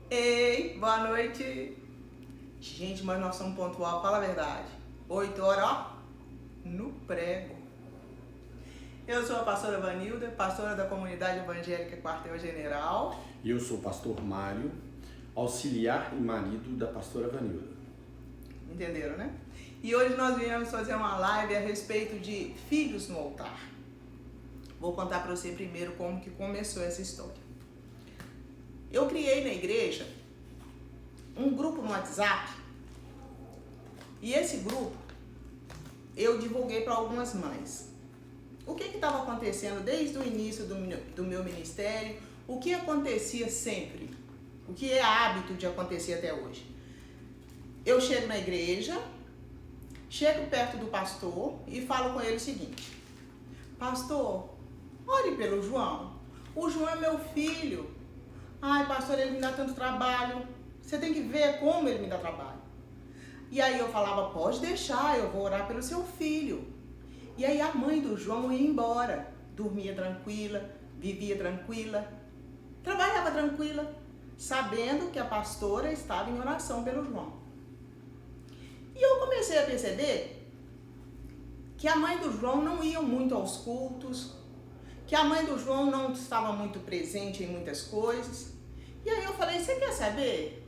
Ei, boa noite. Gente, mas nós somos pontual, fala a verdade. 8 horas, ó, no prego. Eu sou a pastora Vanilda, pastora da comunidade evangélica Quartel General. E eu sou o pastor Mário, auxiliar e marido da pastora Vanilda. Entenderam, né? E hoje nós viemos fazer uma live a respeito de filhos no altar. Vou contar para você primeiro como que começou essa história. Eu criei na igreja um grupo no WhatsApp e esse grupo eu divulguei para algumas mães. O que estava acontecendo desde o início do meu ministério, o que acontecia sempre, o que é hábito de acontecer até hoje. Eu chego na igreja, chego perto do pastor e falo com ele o seguinte: pastor, ore pelo João. O João é meu filho. Ai, pastor, ele me dá tanto trabalho. Você tem que ver como ele me dá trabalho. E aí eu falava, pode deixar, eu vou orar pelo seu filho. E aí a mãe do João ia embora. Dormia tranquila, vivia tranquila, trabalhava tranquila, sabendo que a pastora estava em oração pelo João. E eu comecei a perceber que a mãe do João não ia muito aos cultos, que a mãe do João não estava muito presente em muitas coisas. E aí eu falei, você quer saber?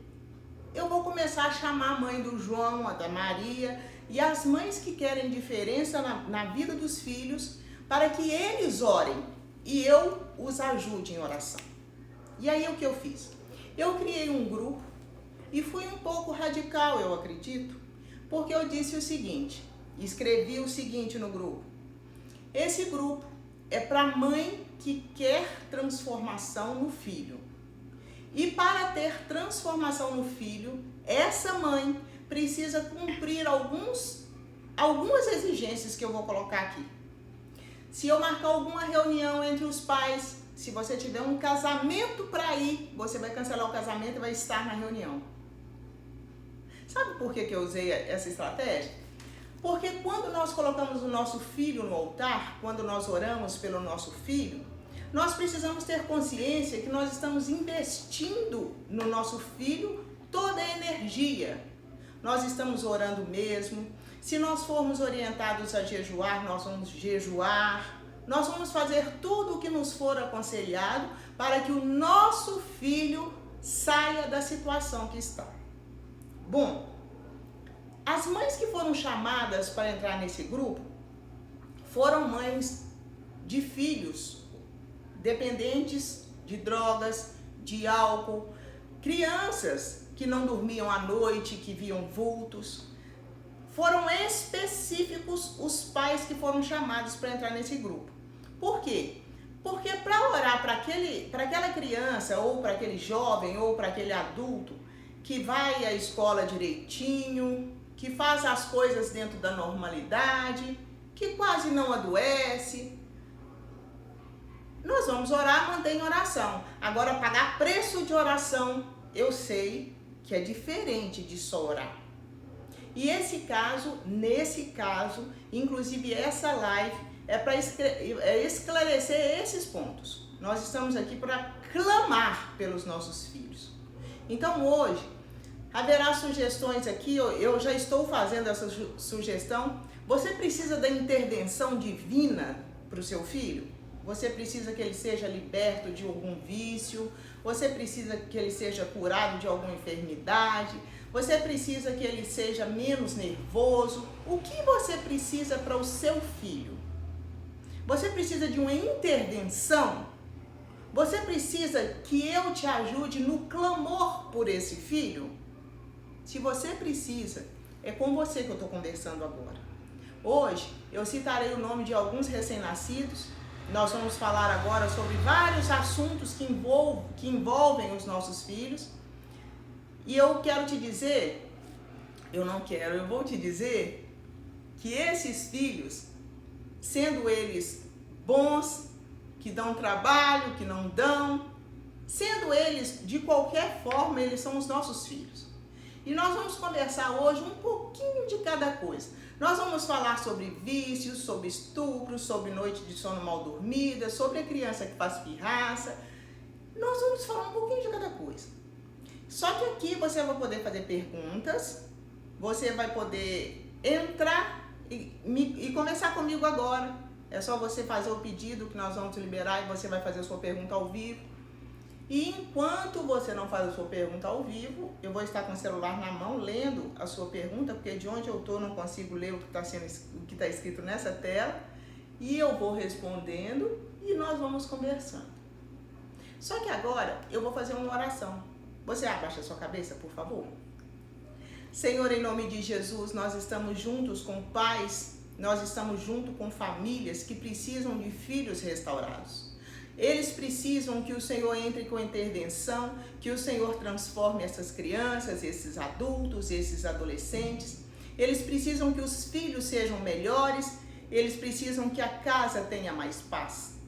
Eu vou começar a chamar a mãe do João, a da Maria, e as mães que querem diferença na vida dos filhos, para que eles orem e eu os ajude em oração. E aí o que eu fiz? Eu criei um grupo e fui um pouco radical, eu acredito, porque eu disse o seguinte, escrevi o seguinte no grupo: esse grupo é para mãe que quer transformação no filho. E para ter transformação no filho, essa mãe precisa cumprir algumas exigências que eu vou colocar aqui. Se eu marcar alguma reunião entre os pais, se você tiver um casamento para ir, você vai cancelar o casamento e vai estar na reunião. Sabe por que eu usei essa estratégia? Porque quando nós colocamos o nosso filho no altar, quando nós oramos pelo nosso filho, nós precisamos ter consciência que nós estamos investindo no nosso filho toda a energia. Nós estamos orando mesmo. Se nós formos orientados a jejuar, nós vamos jejuar. Nós vamos fazer tudo o que nos for aconselhado para que o nosso filho saia da situação que está. Bom, as mães que foram chamadas para entrar nesse grupo foram mães de filhos dependentes de drogas, de álcool, crianças que não dormiam à noite, que viam vultos. Foram específicos os pais que foram chamados para entrar nesse grupo. Por quê? Porque para orar para aquela criança, ou para aquele jovem, ou para aquele adulto que vai à escola direitinho, que faz as coisas dentro da normalidade, que quase não adoece, nós vamos orar, mantém oração. Agora, pagar preço de oração, eu sei que é diferente de só orar. E nesse caso, inclusive essa live é para esclarecer esses pontos. Nós estamos aqui para clamar pelos nossos filhos. Então hoje, haverá sugestões aqui, eu já estou fazendo essa sugestão. Você precisa da intervenção divina para o seu filho? Você precisa que ele seja liberto de algum vício, você precisa que ele seja curado de alguma enfermidade, você precisa que ele seja menos nervoso. O que você precisa para o seu filho? Você precisa de uma intervenção? Você precisa que eu te ajude no clamor por esse filho? Se você precisa, é com você que eu estou conversando agora. Hoje eu citarei o nome de alguns recém-nascidos. Nós vamos falar agora sobre vários assuntos que envolvem os nossos filhos. E eu quero te dizer, eu vou te dizer que esses filhos, sendo eles bons, que dão trabalho, que não dão, sendo eles de qualquer forma, eles são os nossos filhos. E nós vamos conversar hoje um pouquinho de cada coisa. Nós vamos falar sobre vícios, sobre estupro, sobre noite de sono mal dormida, sobre a criança que faz pirraça. Nós vamos falar um pouquinho de cada coisa. Só que aqui você vai poder fazer perguntas, você vai poder entrar e conversar comigo agora. É só você fazer o pedido que nós vamos liberar e você vai fazer a sua pergunta ao vivo. E enquanto você não faz a sua pergunta ao vivo, eu vou estar com o celular na mão lendo a sua pergunta, porque de onde eu estou não consigo ler o que está escrito nessa tela. E eu vou respondendo e nós vamos conversando. Só que agora eu vou fazer uma oração. Você abaixa a sua cabeça, por favor? Senhor, em nome de Jesus, nós estamos juntos com pais, nós estamos juntos com famílias que precisam de filhos restaurados. Eles precisam que o Senhor entre com intervenção, que o Senhor transforme essas crianças, esses adultos, esses adolescentes. Eles precisam que os filhos sejam melhores, eles precisam que a casa tenha mais paz.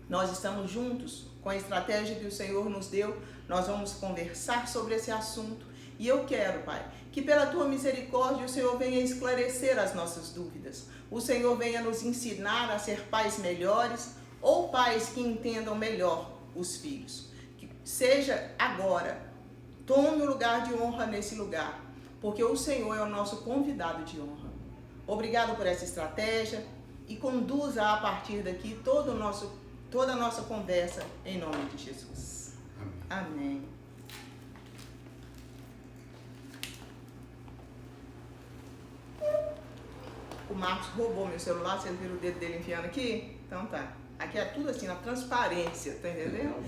Nós estamos juntos com a estratégia que o Senhor nos deu, nós vamos conversar sobre esse assunto. E eu quero, Pai, que pela Tua misericórdia o Senhor venha esclarecer as nossas dúvidas. O Senhor venha nos ensinar a ser pais melhores ou pais que entendam melhor os filhos. Que seja agora, tome o lugar de honra nesse lugar, porque o Senhor é o nosso convidado de honra. Obrigado por essa estratégia e conduza a partir daqui toda a nossa conversa em nome de Jesus. Amém. Amém. O Marcos roubou meu celular, vocês viram o dedo dele enfiando aqui? Então tá. Aqui é tudo assim, na transparência, tá entendendo?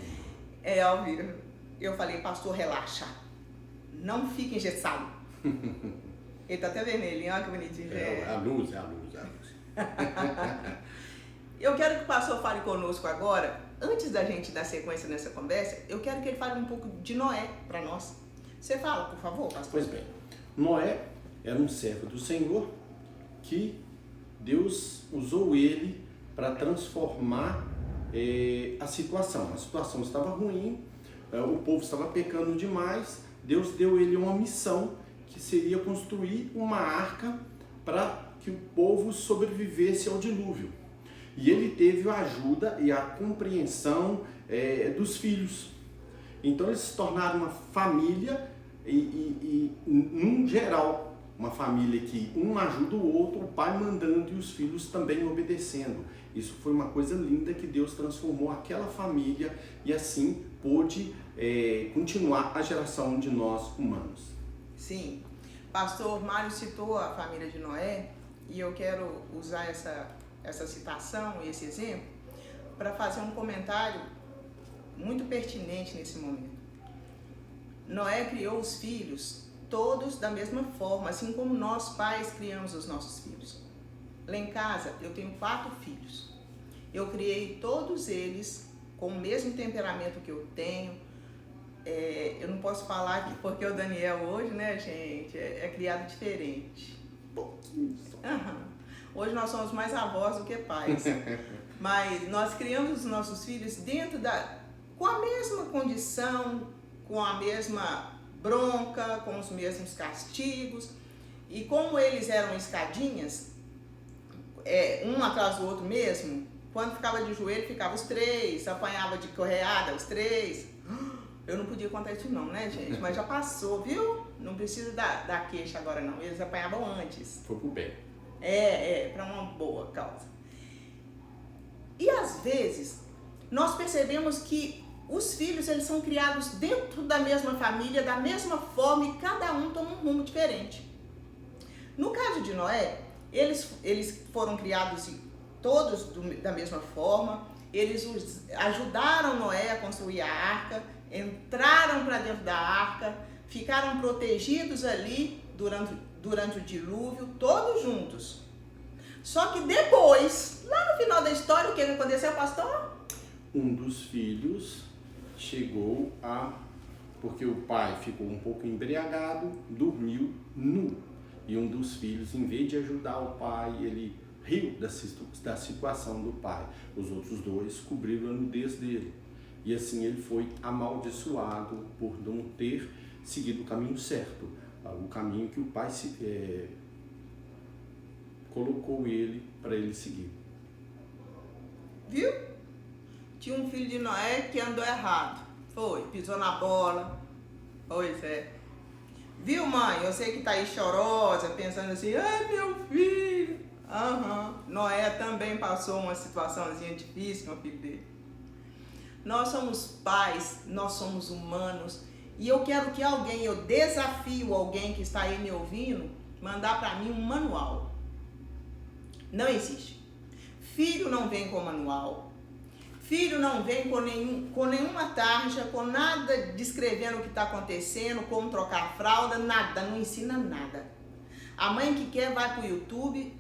É ao vivo. Eu falei, pastor, relaxa. Não fique engessado. Ele tá até vermelhinho, olha que bonitinho. É a luz. Eu quero que o pastor fale conosco agora. Antes da gente dar sequência nessa conversa, eu quero que ele fale um pouco de Noé para nós. Você fala, por favor, pastor? Pois bem, Noé era um servo do Senhor que Deus usou ele para transformar a situação. A situação estava ruim, o povo estava pecando demais. Deus deu ele uma missão que seria construir uma arca para que o povo sobrevivesse ao dilúvio. E ele teve a ajuda e a compreensão dos filhos. Então eles se tornaram uma família e num geral, uma família que um ajuda o outro, o pai mandando e os filhos também obedecendo. Isso foi uma coisa linda que Deus transformou aquela família e assim pôde continuar a geração de nós humanos. Sim. Pastor Mário citou a família de Noé e eu quero usar essa citação, esse exemplo, para fazer um comentário muito pertinente nesse momento. Noé criou os filhos todos da mesma forma, assim como nós pais criamos os nossos filhos. Lá em casa eu tenho 4 filhos. Eu criei todos eles com o mesmo temperamento que eu tenho. Eu não posso falar que porque o Daniel hoje, né, gente, é criado diferente. Pouquinho só. Hoje nós somos mais avós do que pais. Mas nós criamos os nossos filhos com a mesma condição, com a mesma bronca, com os mesmos castigos. E como eles eram escadinhas, um atrás do outro mesmo, quando ficava de joelho, ficava os 3, apanhava de correada os 3. Eu não podia contar isso não, né, gente? Mas já passou, viu? Não precisa dar queixa agora não, eles apanhavam antes. Foi pro bem. Para uma boa causa. E às vezes, nós percebemos que os filhos, eles são criados dentro da mesma família, da mesma forma, e cada um toma um rumo diferente. No caso de Noé, eles foram criados todos da mesma forma, eles ajudaram Noé a construir a arca, entraram para dentro da arca, ficaram protegidos ali durante o dilúvio, todos juntos. Só que depois, lá no final da história, o que aconteceu, pastor? Um dos filhos chegou porque o pai ficou um pouco embriagado, dormiu nu. E um dos filhos, em vez de ajudar o pai, ele riu da situação do pai. Os outros 2 cobriram a nudez dele. E assim ele foi amaldiçoado por não ter seguido o caminho certo. O caminho que o pai colocou ele para ele seguir. Viu? Tinha um filho de Noé que andou errado. Pisou na bola, Pois é. Viu, mãe? Eu sei que tá aí chorosa, pensando assim, ai, meu filho. Noé também passou uma situaçãozinha difícil com o filho dele. Nós somos pais, nós somos humanos. E eu quero que alguém, eu desafio alguém que está aí me ouvindo, mandar para mim um manual. Não existe. Filho não vem com manual. Filho não vem com nenhuma tarja, com nada descrevendo o que está acontecendo, como trocar a fralda, nada, não ensina nada. A mãe que quer vai para o YouTube,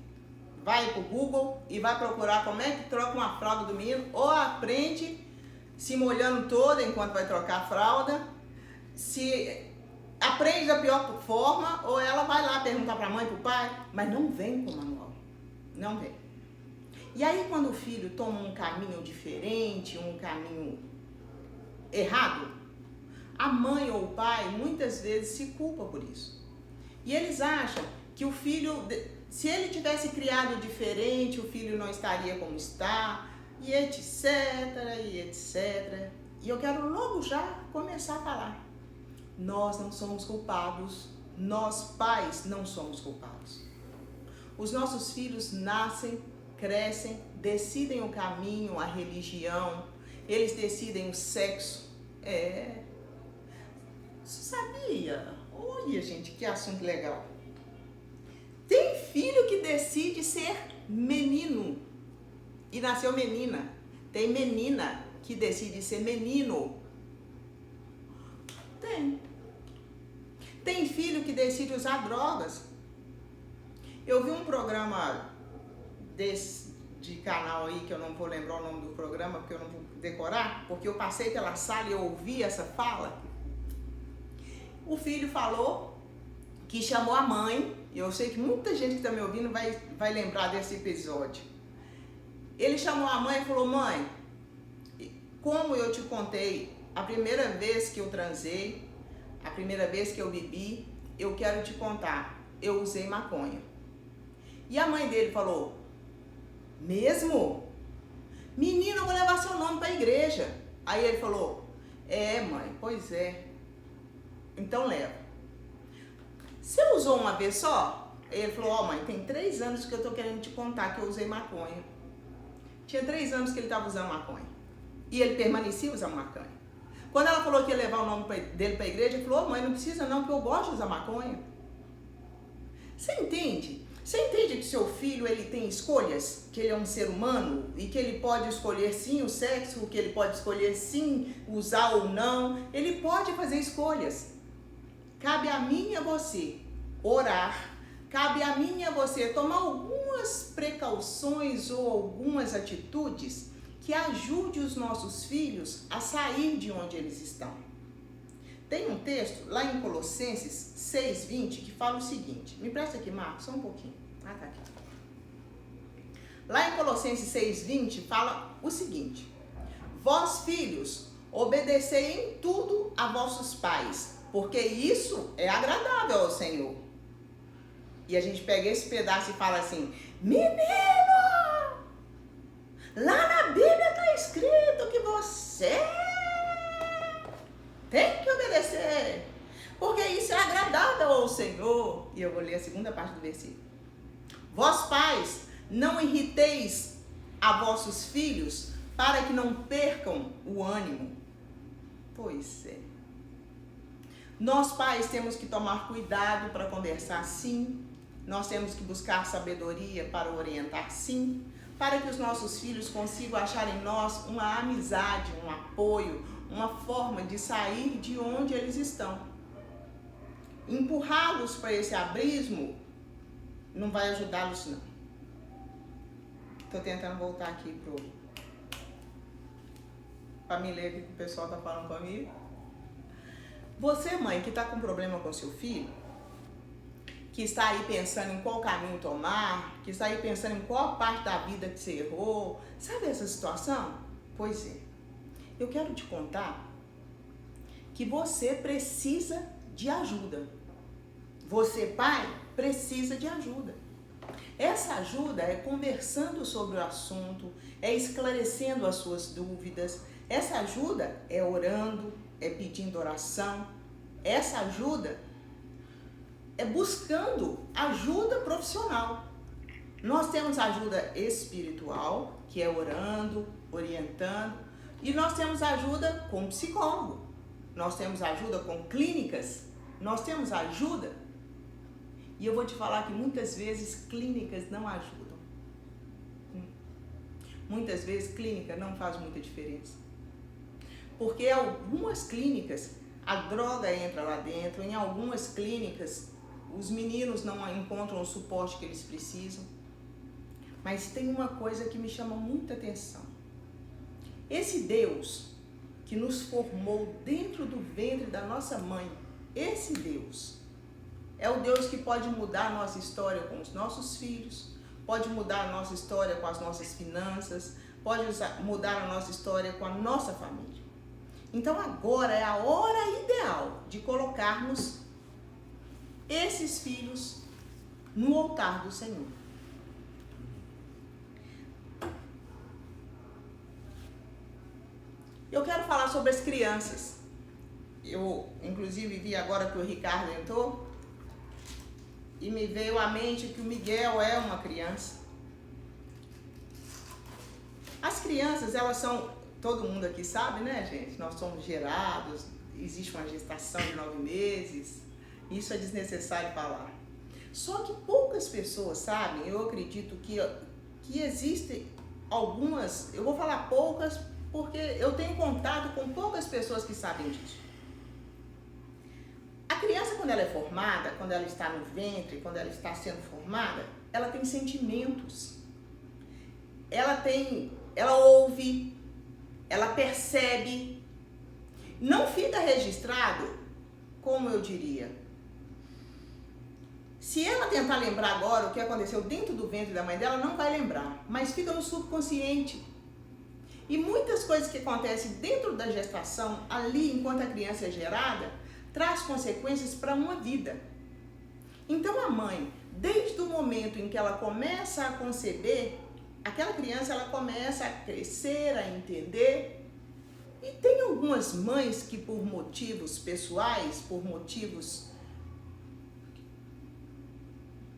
vai para o Google e vai procurar como é que troca uma fralda do menino, ou aprende se molhando toda enquanto vai trocar a fralda, se aprende da pior forma, ou ela vai lá perguntar para a mãe, para o pai, mas não vem com manual, não vem. E aí quando o filho toma um caminho diferente, um caminho errado, a mãe ou o pai muitas vezes se culpa por isso. E eles acham que o filho, se ele tivesse criado diferente, o filho não estaria como está, e etc, e etc. E eu quero logo já começar a falar. Nós não somos culpados, nós pais não somos culpados. Os nossos filhos nascem, crescem, decidem o caminho, a religião, eles decidem o sexo. Você sabia? Olha, gente, que assunto legal. Tem filho que decide ser menino e nasceu menina. Tem menina que decide ser menino. Tem filho que decide usar drogas. Eu vi um programa de canal aí, que eu não vou lembrar o nome do programa, porque eu não vou decorar, porque eu passei pela sala e eu ouvi essa fala. O filho falou que chamou a mãe, e eu sei que muita gente que está me ouvindo vai lembrar desse episódio. Ele chamou a mãe e falou, mãe, como eu te contei, a primeira vez que eu transei, a primeira vez que eu bebi, eu quero te contar, eu usei maconha. E a mãe dele falou, mesmo? Menino, eu vou levar seu nome para a igreja. Aí ele falou, mãe, pois é. Então leva. Você usou uma vez só? Aí ele falou, mãe, tem 3 anos que eu tô querendo te contar que eu usei maconha. Tinha 3 anos que ele estava usando maconha. E ele permanecia usando maconha. Quando ela falou que ia levar o nome dele para a igreja, ele falou, mãe, não precisa não, porque eu gosto de usar maconha. Você entende? Você entende que seu filho, ele tem escolhas? Que ele é um ser humano? E que ele pode escolher sim o sexo, que ele pode escolher sim usar ou não. Ele pode fazer escolhas. Cabe a mim e a você orar. Cabe a mim e a você tomar algumas precauções ou algumas atitudes que ajude os nossos filhos a sair de onde eles estão. Tem um texto lá em Colossenses 6:20 que fala o seguinte. Me presta aqui, Marcos, só um pouquinho. Tá aqui. Lá em Colossenses 6:20 fala o seguinte. Vós, filhos, obedecei em tudo a vossos pais, porque isso é agradável ao Senhor. E a gente pega esse pedaço e fala assim, menino! Lá na Bíblia está escrito que você tem que obedecer, porque isso é agradável ao Senhor. E eu vou ler a segunda parte do versículo. Vós, pais, não irriteis a vossos filhos, para que não percam o ânimo. Pois é. Nós, pais, temos que tomar cuidado para conversar, sim. Nós temos que buscar sabedoria para orientar, sim. Para que os nossos filhos consigam achar em nós uma amizade, um apoio, uma forma de sair de onde eles estão. Empurrá-los para esse abismo não vai ajudá-los, não. Estou tentando voltar aqui para me ler o que o pessoal está falando comigo. Você, mãe, que está com problema com seu filho, que está aí pensando em qual caminho tomar, que está aí pensando em qual parte da vida que você errou, sabe essa situação? Pois é. Eu quero te contar que você precisa de ajuda. Você, pai, precisa de ajuda. Essa ajuda é conversando sobre o assunto, é esclarecendo as suas dúvidas. Essa ajuda é orando, é pedindo oração. essa ajuda é buscando ajuda profissional. Nós temos ajuda espiritual, que é orando, orientando, e nós temos ajuda com psicólogo, nós temos ajuda com clínicas, nós temos ajuda, e eu vou te falar que muitas vezes clínicas não ajudam. Muitas vezes clínica não faz muita diferença. Porque algumas clínicas, a droga entra lá dentro, em algumas clínicas, os meninos não encontram o suporte que eles precisam. Mas tem uma coisa que me chama muita atenção. Esse Deus que nos formou dentro do ventre da nossa mãe, esse Deus é o Deus que pode mudar a nossa história com os nossos filhos, pode mudar a nossa história com as nossas finanças, pode mudar a nossa história com a nossa família. Então agora é a hora ideal de colocarmos esses filhos no altar do Senhor. Eu quero falar sobre as crianças. Eu, inclusive, vi agora que o Ricardo entrou e me veio à mente que o Miguel é uma criança. As crianças, elas são, todo mundo aqui sabe, né, gente? Nós somos gerados, existe uma gestação de 9 meses, isso é desnecessário falar. Só que poucas pessoas sabem, eu acredito que existem algumas, eu vou falar poucas, porque eu tenho contato com poucas pessoas que sabem disso. A criança, quando ela é formada, quando ela está no ventre, quando ela está sendo formada, ela tem sentimentos. Ela ouve, ela percebe. Não fica registrado, como eu diria. Se ela tentar lembrar agora o que aconteceu dentro do ventre da mãe dela, não vai lembrar, mas fica no subconsciente. E muitas coisas que acontecem dentro da gestação, ali enquanto a criança é gerada, traz consequências para uma vida. Então a mãe, desde o momento em que ela começa a conceber, aquela criança ela começa a crescer, a entender. E tem algumas mães que por motivos pessoais, por motivos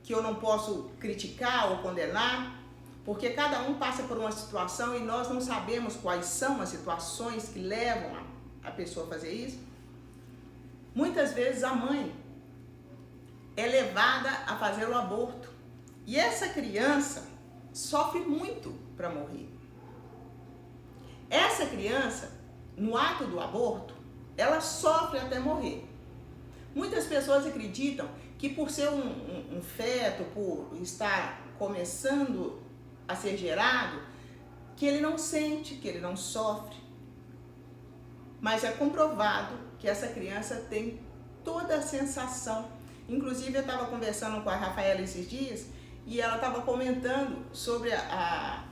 que eu não posso criticar ou condenar, porque cada um passa por uma situação e nós não sabemos quais são as situações que levam a pessoa a fazer isso. Muitas vezes a mãe é levada a fazer o aborto e essa criança sofre muito para morrer. Essa criança, no ato do aborto, ela sofre até morrer. Muitas pessoas acreditam que por ser um feto, por estar começando a ser gerado, que ele não sente, que ele não sofre. Mas é comprovado que essa criança tem toda a sensação. Inclusive eu estava conversando com a Rafaela esses dias e ela estava comentando sobre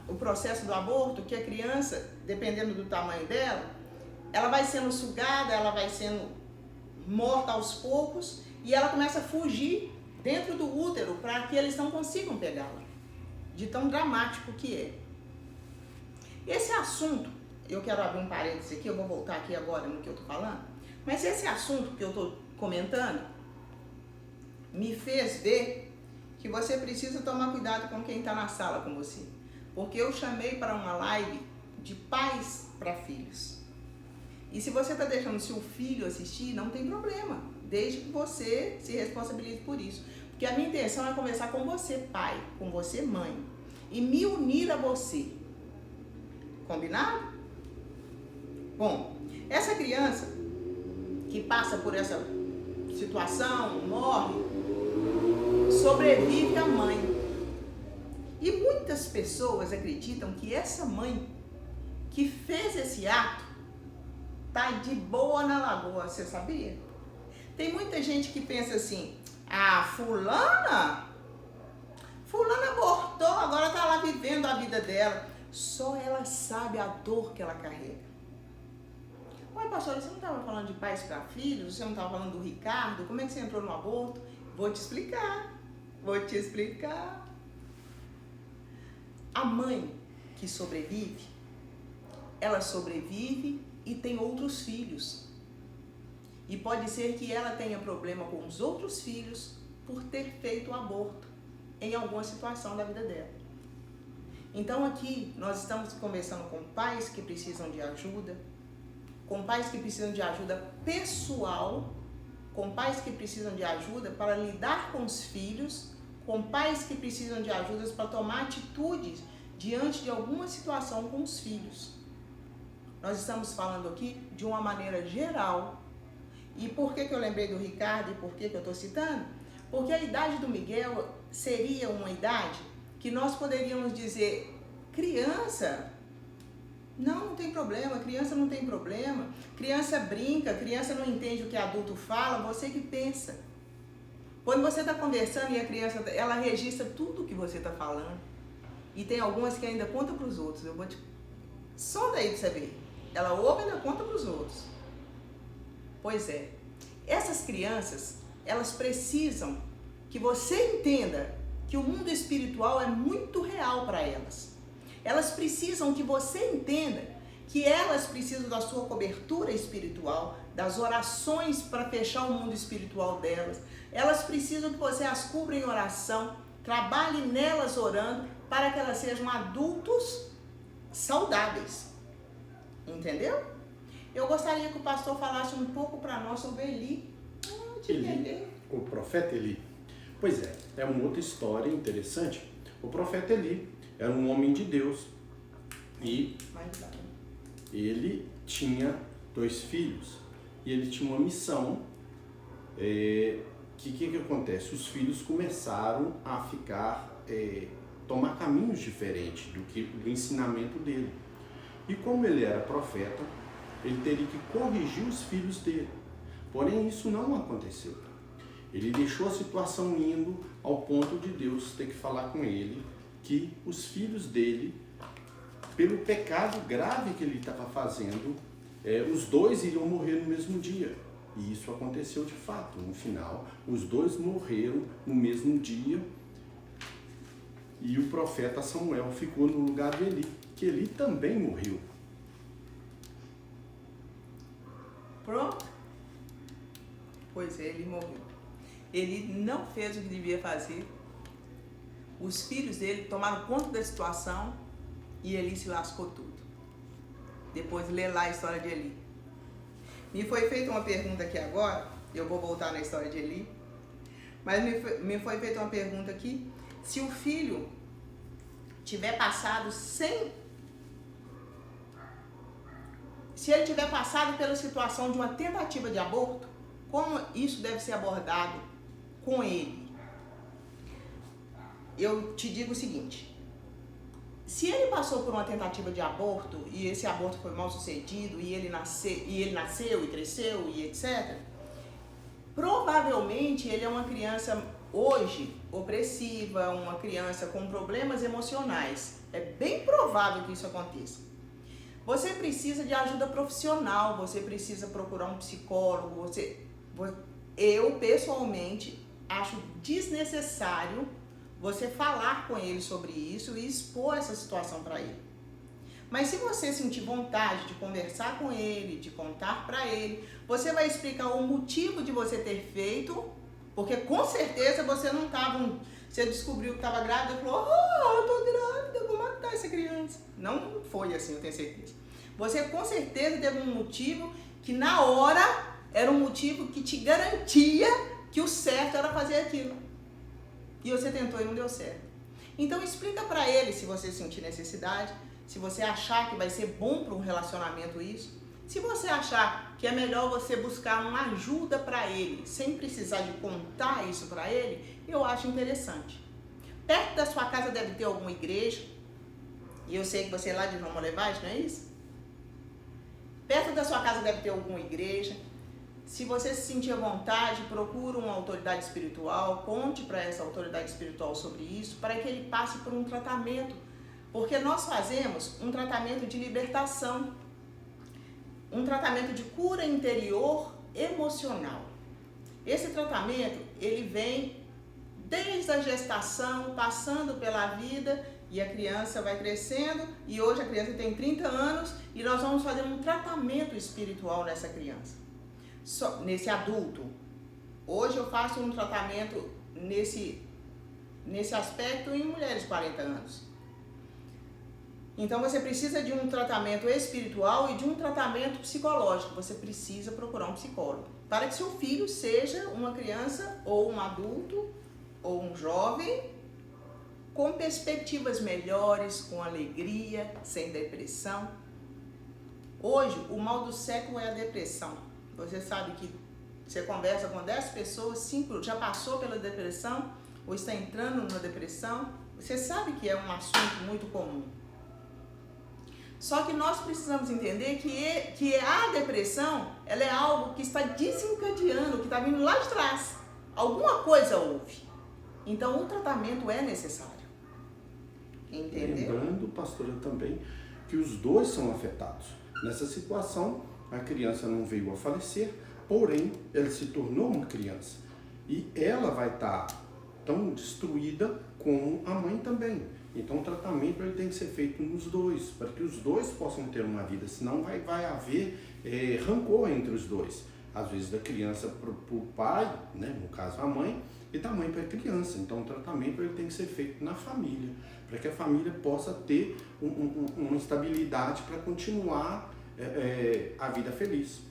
o processo do aborto, que a criança, dependendo do tamanho dela, ela vai sendo sugada, ela vai sendo morta aos poucos e ela começa a fugir dentro do útero para que eles não consigam pegá-la, de tão dramático que é. Esse assunto, eu quero abrir um parênteses aqui, eu vou voltar aqui agora no que eu estou falando, mas esse assunto que eu estou comentando me fez ver que você precisa tomar cuidado com quem está na sala com você, porque eu chamei para uma live de pais para filhos. E se você está deixando seu filho assistir, não tem problema, desde que você se responsabilize por isso. Porque a minha intenção é conversar com você, pai, com você, mãe, e me unir a você. Combinado? Bom, essa criança que passa por essa situação, morre, sobrevive a mãe. E muitas pessoas acreditam que essa mãe que fez esse ato tá de boa na lagoa, você sabia? Tem muita gente que pensa assim, fulana abortou, agora tá lá vivendo a vida dela. Só ela sabe a dor que ela carrega. Ué, pastora, você não estava falando de pais para filhos? Você não estava falando do Ricardo? Como é que você entrou no aborto? Vou te explicar. A mãe que sobrevive, ela sobrevive e tem outros filhos. E pode ser que ela tenha problema com os outros filhos por ter feito o aborto em alguma situação da vida dela. Então aqui nós estamos conversando com pais que precisam de ajuda, com pais que precisam de ajuda pessoal, com pais que precisam de ajuda para lidar com os filhos, com pais que precisam de ajuda para tomar atitudes diante de alguma situação com os filhos. Nós estamos falando aqui de uma maneira geral. E por que eu lembrei do Ricardo e por que eu estou citando? Porque a idade do Miguel seria uma idade que nós poderíamos dizer, criança, não tem problema, criança não tem problema, criança brinca, criança não entende o que adulto fala, você que pensa. Quando você está conversando e a criança, ela registra tudo o que você está falando. E tem algumas que ainda conta para os outros. Eu vou te... Sonda aí para você ver. Ela ouve e ainda conta para os outros. Pois é. Essas crianças, elas precisam que você entenda que o mundo espiritual é muito real para elas. Elas precisam que você entenda que elas precisam da sua cobertura espiritual, das orações para fechar o mundo espiritual delas. Elas precisam que você as cubra em oração, trabalhe nelas orando, para que elas sejam adultos saudáveis. Entendeu? Eu gostaria que o pastor falasse um pouco para nós sobre Eli. Eli, o profeta Eli. Pois é uma outra história interessante. O profeta Eli era um homem de Deus e ele tinha 2 filhos e ele tinha uma missão. Que acontece? Os filhos começaram a tomar caminhos diferentes do ensinamento dele. E como ele era profeta, ele teria que corrigir os filhos dele. Porém, isso não aconteceu. Ele deixou a situação indo ao ponto de Deus ter que falar com ele que os filhos dele, pelo pecado grave que ele estava fazendo, os 2 iriam morrer no mesmo dia. E isso aconteceu de fato. No final, os 2 morreram no mesmo dia. E o profeta Samuel ficou no lugar de Eli, que Eli também morreu. Pronto? Pois é, ele morreu. Ele não fez o que devia fazer. Os filhos dele tomaram conta da situação e Eli se lascou tudo. Depois lê lá a história de Eli. Me foi feita uma pergunta aqui agora, eu vou voltar na história de Eli, mas me foi feita uma pergunta aqui, se o filho tiver passado se ele tiver passado pela situação de uma tentativa de aborto, como isso deve ser abordado com ele? Eu te digo o seguinte, se ele passou por uma tentativa de aborto e esse aborto foi mal sucedido e ele nasceu e cresceu e etc., provavelmente ele é uma criança hoje opressiva, uma criança com problemas emocionais. É bem provável que isso aconteça. Você precisa de ajuda profissional, você precisa procurar um psicólogo. Eu pessoalmente acho desnecessário você falar com ele sobre isso e expor essa situação para ele. Mas se você sentir vontade de conversar com ele, de contar para ele, você vai explicar o motivo de você ter feito, porque com certeza você não estava, você descobriu que estava grávida e falou, eu tô grávida, vou matar essa criança. Não foi assim, eu tenho certeza. Você com certeza teve um motivo que na hora era um motivo que te garantia que o certo era fazer aquilo. E você tentou e não deu certo. Então explica para ele se você sentir necessidade, se você achar que vai ser bom para um relacionamento isso. Se você achar que é melhor você buscar uma ajuda para ele, sem precisar de contar isso para ele, eu acho interessante. Perto da sua casa deve ter alguma igreja, e eu sei que você é lá de Roma Levade, não é isso? Perto da sua casa deve ter alguma igreja. Se você se sentir à vontade, procure uma autoridade espiritual, conte para essa autoridade espiritual sobre isso, para que ele passe por um tratamento. Porque nós fazemos um tratamento de libertação, um tratamento de cura interior emocional. Esse tratamento, ele vem desde a gestação, passando pela vida, e a criança vai crescendo, e hoje a criança tem 30 anos, e nós vamos fazer um tratamento espiritual nessa criança. nesse adulto. Hoje eu faço um tratamento nesse aspecto em mulheres de 40 anos. Então você precisa de um tratamento espiritual e de um tratamento psicológico. Você precisa procurar um psicólogo para que seu filho seja uma criança ou um adulto ou um jovem com perspectivas melhores, com alegria, sem depressão. Hoje, o mal do século é a depressão. Você sabe que você conversa com 10 pessoas, 5 já passou pela depressão ou está entrando numa depressão. Você sabe que é um assunto muito comum. Só que nós precisamos entender que a depressão, ela é algo que está desencadeando, que está vindo lá de trás. Alguma coisa houve. Então, o tratamento é necessário. Entendeu? Lembrando, pastora, também que os dois são afetados. Nessa situação, a criança não veio a falecer, porém, ela se tornou uma criança. E ela vai estar tão destruída como a mãe também. Então, o tratamento ele tem que ser feito nos dois, para que os dois possam ter uma vida. Senão, vai haver rancor entre os dois. Às vezes, da criança para o pai, né? No caso, a mãe, e da mãe para a criança. Então, o tratamento ele tem que ser feito na família, para que a família possa ter uma estabilidade para continuar a vida feliz.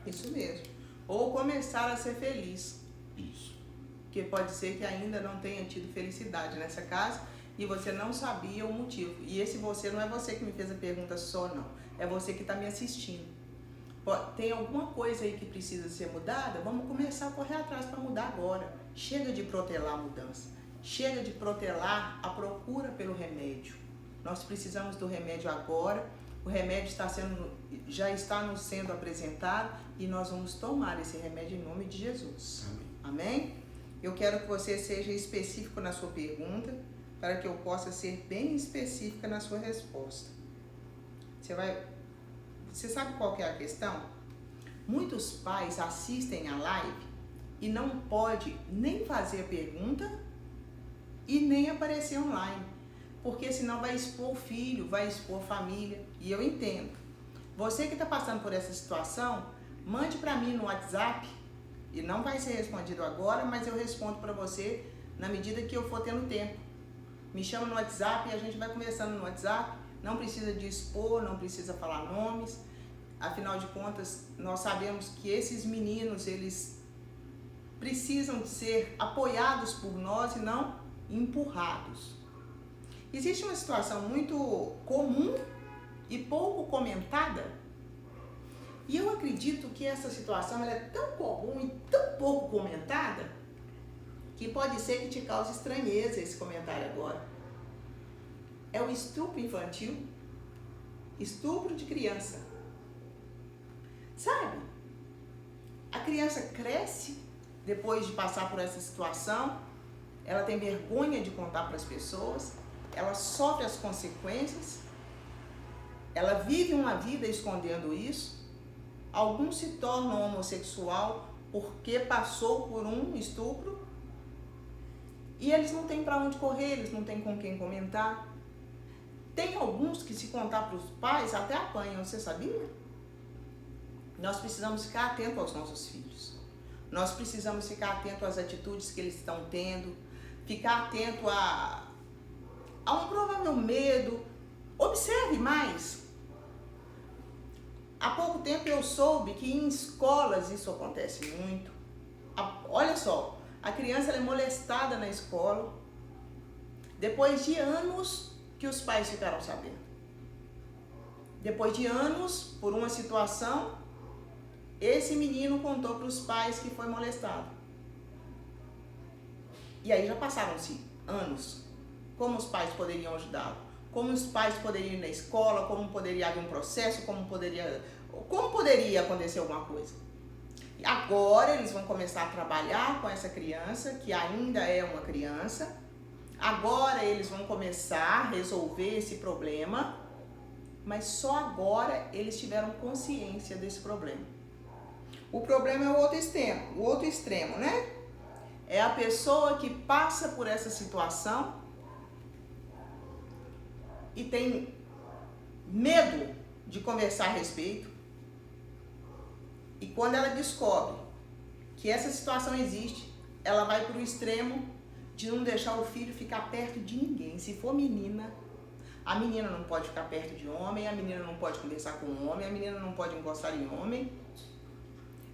Isso mesmo. Ou começar a ser feliz. Isso. Porque pode ser que ainda não tenha tido felicidade nessa casa e você não sabia o motivo. E esse você não é você que me fez a pergunta só, não. É você que está me assistindo. Tem alguma coisa aí que precisa ser mudada? Vamos começar a correr atrás para mudar agora. Chega de protelar a mudança. Chega de protelar a procura pelo remédio. Nós precisamos do remédio agora. O remédio já está nos sendo apresentado e nós vamos tomar esse remédio em nome de Jesus. Amém. Amém? Eu quero que você seja específico na sua pergunta para que eu possa ser bem específica na sua resposta. Você sabe qual que é a questão? Muitos pais assistem a live e não pode nem fazer a pergunta e nem aparecer online, porque senão vai expor o filho, vai expor a família, e eu entendo. Você que está passando por essa situação, mande para mim no WhatsApp, e não vai ser respondido agora, mas eu respondo para você na medida que eu for tendo tempo. Me chama no WhatsApp e a gente vai conversando no WhatsApp, não precisa de expor, não precisa falar nomes, afinal de contas, nós sabemos que esses meninos, eles precisam ser apoiados por nós e não empurrados. Existe uma situação muito comum e pouco comentada, e eu acredito que essa situação ela é tão comum e tão pouco comentada que pode ser que te cause estranheza esse comentário agora. É o estupro infantil, estupro de criança. Sabe? A criança cresce depois de passar por essa situação, ela tem vergonha de contar para as pessoas, ela sofre as consequências, ela vive uma vida escondendo isso. Alguns se tornam homossexual porque passou por um estupro e eles não têm para onde correr, eles não têm com quem comentar. Tem alguns que, se contar para os pais, até apanham, você sabia? Nós precisamos ficar atentos aos nossos filhos. Nós precisamos ficar atentos às atitudes que eles estão tendo, ficar atento a um provável medo. Observe mais. Há pouco tempo eu soube que em escolas isso acontece muito. Olha só, a criança ela é molestada na escola depois de anos que os pais ficaram sabendo. Depois de anos, por uma situação, esse menino contou para os pais que foi molestado. E aí já passaram-se anos. Como os pais poderiam ajudá-lo? Como os pais poderiam ir na escola? Como poderia haver um processo? Como poderia acontecer alguma coisa? E agora eles vão começar a trabalhar com essa criança, que ainda é uma criança. Agora eles vão começar a resolver esse problema, mas só agora eles tiveram consciência desse problema. O problema é o outro extremo, né? É a pessoa que passa por essa situação e tem medo de conversar a respeito, E quando ela descobre que essa situação existe, ela vai para o extremo de não deixar o filho ficar perto de ninguém. Se for menina, a menina não pode ficar perto de homem, a menina não pode conversar com homem, a menina não pode encostar em homem.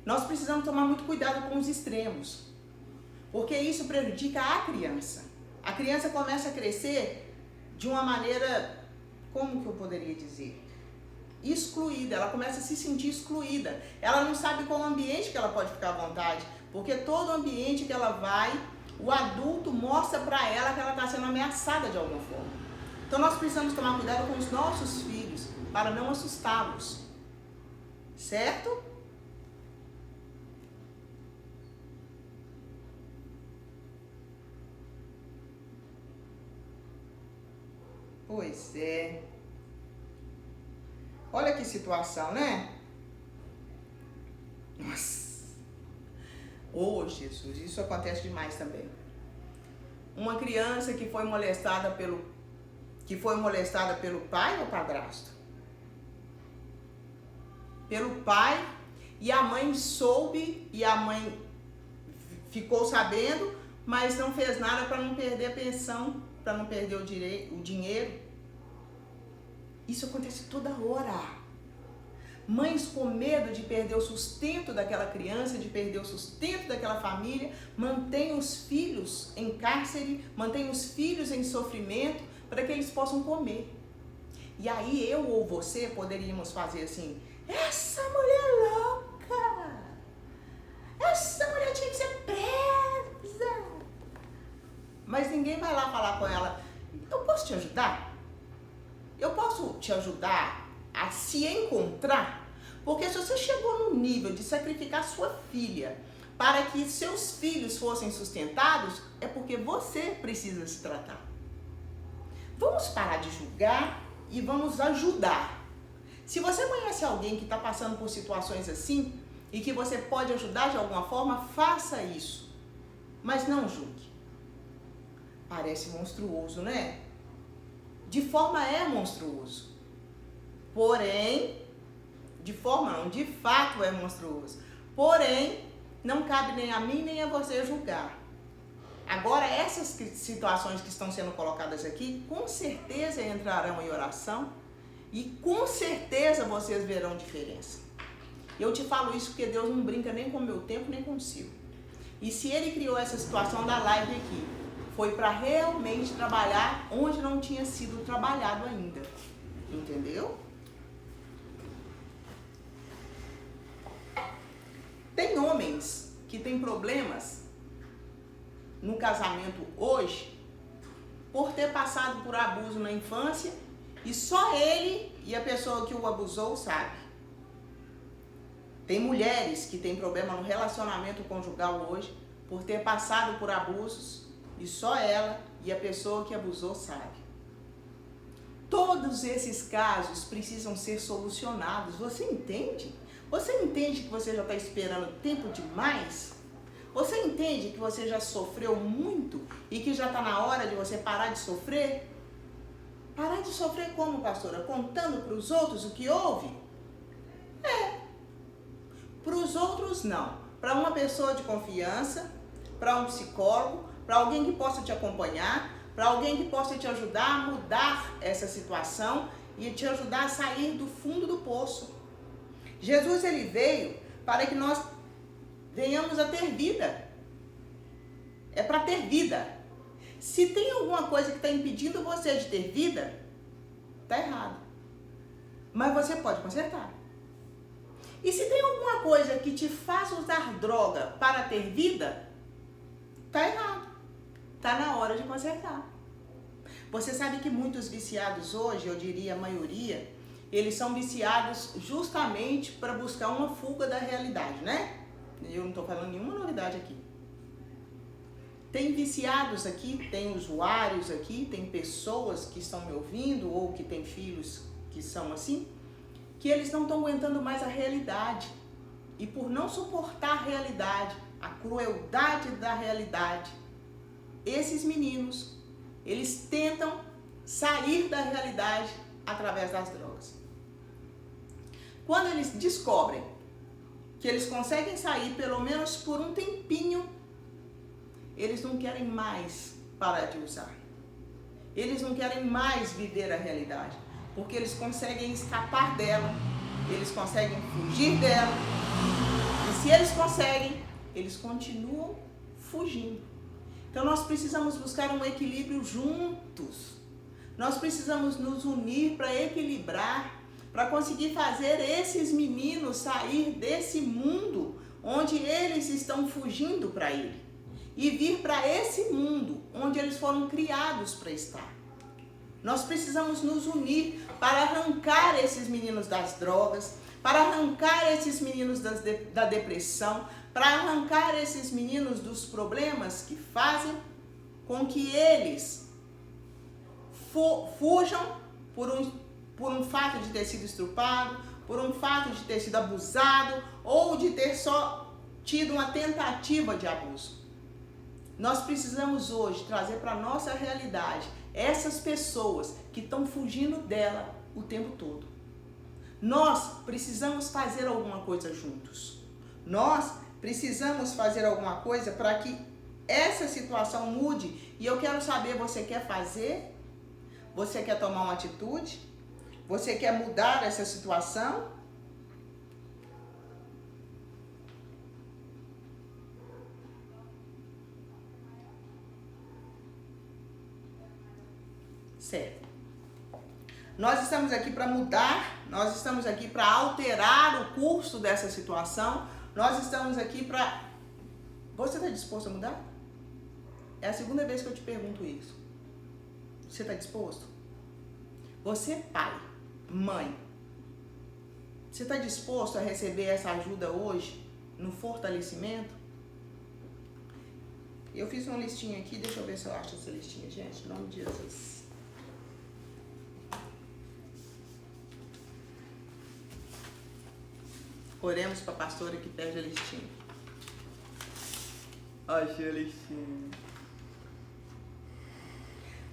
Nós precisamos tomar muito cuidado com os extremos, porque isso prejudica a criança. A criança começa a crescer de uma maneira, como que eu poderia dizer? Excluída, ela começa a se sentir excluída. Ela não sabe qual ambiente que ela pode ficar à vontade, porque todo ambiente que ela vai, o adulto mostra para ela que ela está sendo ameaçada de alguma forma. Então nós precisamos tomar cuidado com os nossos filhos, para não assustá-los, certo? Pois é. Olha que situação, né? Nossa. Oh, Jesus, isso acontece demais também. Uma criança que foi molestada pelo pai ou padrasto? Pelo pai, e a mãe soube, e a mãe ficou sabendo, mas não fez nada para não perder a pensão, para não perder o dinheiro. Isso acontece toda hora. Mães com medo de perder o sustento daquela criança, de perder o sustento daquela família, mantêm os filhos em cárcere, mantêm os filhos em sofrimento para que eles possam comer. E aí eu ou você poderíamos fazer assim: essa mulher louca, essa mulher tinha que ser presa. Mas ninguém vai lá falar com ela: eu posso te ajudar? Eu posso te ajudar a se encontrar? Porque se você chegou no nível de sacrificar sua filha para que seus filhos fossem sustentados, é porque você precisa se tratar. Vamos parar de julgar e vamos ajudar. Se você conhece alguém que está passando por situações assim e que você pode ajudar de alguma forma, faça isso. Mas não julgue. Parece monstruoso, né? De forma é monstruoso. Porém, de forma não, de fato é monstruoso. Porém, não cabe nem a mim nem a você julgar. Agora, essas situações que estão sendo colocadas aqui, com certeza entrarão em oração e com certeza vocês verão diferença. Eu te falo isso porque Deus não brinca nem com o meu tempo, nem com o seu. E se Ele criou essa situação da live aqui, foi para realmente trabalhar onde não tinha sido trabalhado ainda. Entendeu? Tem homens que têm problemas no casamento hoje por ter passado por abuso na infância e só ele e a pessoa que o abusou sabe. Tem mulheres que têm problema no relacionamento conjugal hoje por ter passado por abusos e só ela e a pessoa que abusou sabe. Todos esses casos precisam ser solucionados. Você entende? Você entende que você já está esperando tempo demais? Você entende que você já sofreu muito e que já está na hora de você parar de sofrer? Parar de sofrer como, pastora? Contando para os outros o que houve? Para os outros, não. Para uma pessoa de confiança, para um psicólogo, para alguém que possa te acompanhar, para alguém que possa te ajudar a mudar essa situação e te ajudar a sair do fundo do poço. Jesus, ele veio para que nós venhamos a ter vida. É para ter vida. Se tem alguma coisa que está impedindo você de ter vida, está errado. Mas você pode consertar. E se tem alguma coisa que te faz usar droga para ter vida, está errado. Está na hora de consertar. Você sabe que muitos viciados hoje, eu diria a maioria, eles são viciados justamente para buscar uma fuga da realidade, né? Eu não estou falando nenhuma novidade aqui. Tem viciados aqui, tem usuários aqui, tem pessoas que estão me ouvindo ou que têm filhos que são assim, que eles não estão aguentando mais a realidade. E por não suportar a realidade, a crueldade da realidade, esses meninos, eles tentam sair da realidade através das drogas. Quando eles descobrem que eles conseguem sair pelo menos por um tempinho, eles não querem mais parar de usar. Eles não querem mais viver a realidade, porque eles conseguem escapar dela, eles conseguem fugir dela. E se eles conseguem, eles continuam fugindo. Então nós precisamos buscar um equilíbrio juntos. Nós precisamos nos unir para equilibrar, para conseguir fazer esses meninos sair desse mundo onde eles estão fugindo para ele e vir para esse mundo onde eles foram criados para estar. Nós precisamos nos unir para arrancar esses meninos das drogas, para arrancar esses meninos da depressão, para arrancar esses meninos dos problemas que fazem com que eles fujam por um fato de ter sido estrupado, por um fato de ter sido abusado ou de ter só tido uma tentativa de abuso. Nós precisamos hoje trazer para a nossa realidade essas pessoas que estão fugindo dela o tempo todo. Nós precisamos fazer alguma coisa juntos. Nós precisamos fazer alguma coisa para que essa situação mude. E eu quero saber, você quer fazer? Você quer tomar uma atitude? Você quer mudar essa situação? Certo. Nós estamos aqui para mudar, nós estamos aqui para alterar o curso dessa situação, nós estamos aqui para... Você está disposto a mudar? É a segunda vez que eu te pergunto isso. Você está disposto? Você, pai, mãe, você está disposto a receber essa ajuda hoje no fortalecimento? Eu fiz uma listinha aqui, deixa eu ver se eu acho essa listinha, gente, em nome de Jesus. Oremos para a pastora que perde a listinha. Achei a listinha.